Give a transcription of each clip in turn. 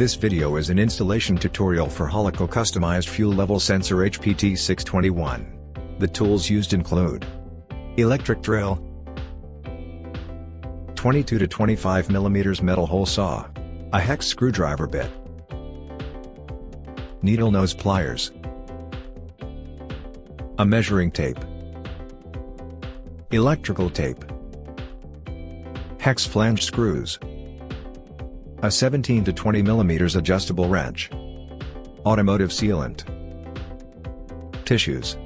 This video is an installation tutorial for Holykell customized fuel level sensor HPT621. The tools used include electric drill, 22 to 25 mm metal hole saw, a hex screwdriver bit, needle nose pliers, a measuring tape, electrical tape, hex flange screws, a 17 to 20 mm adjustable wrench, automotive sealant, tissues,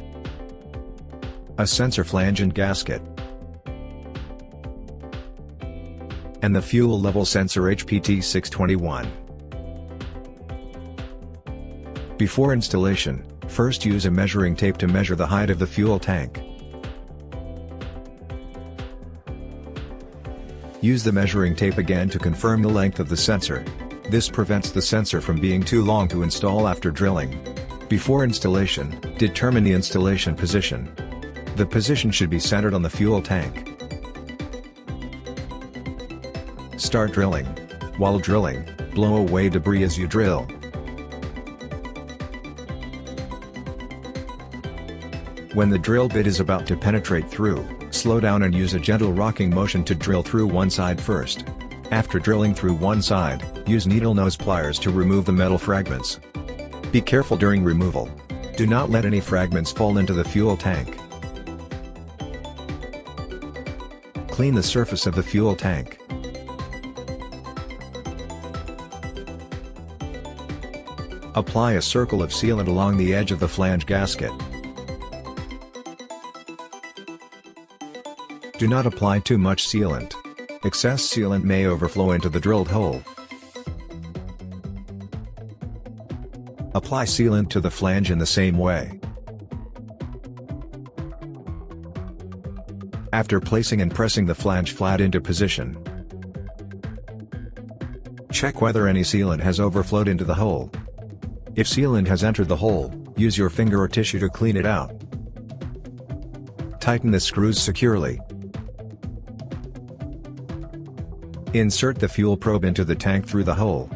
a sensor flange and gasket, and the fuel level sensor HPT621. Before installation, first use a measuring tape to measure the height of the fuel tank. Use the measuring tape again to confirm the length of the sensor. This prevents the sensor from being too long to install after drilling. Before installation, determine the installation position. The position should be centered on the fuel tank. Start drilling. While drilling, blow away debris as you drill. When the drill bit is about to penetrate through, slow down and use a gentle rocking motion to drill through one side first. After drilling through one side, use needle nose pliers to remove the metal fragments. Be careful during removal. Do not let any fragments fall into the fuel tank. Clean the surface of the fuel tank. Apply a circle of sealant along the edge of the flange gasket. Do not apply too much sealant. Excess sealant may overflow into the drilled hole. Apply sealant to the flange in the same way. After placing and pressing the flange flat into position, check whether any sealant has overflowed into the hole. If sealant has entered the hole, use your finger or tissue to clean it out. Tighten the screws securely. Insert the fuel probe into the tank through the hole.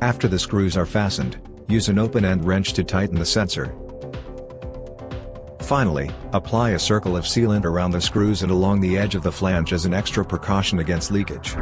After the screws are fastened, use an open-end wrench to tighten the sensor. Finally, apply a circle of sealant around the screws and along the edge of the flange as an extra precaution against leakage.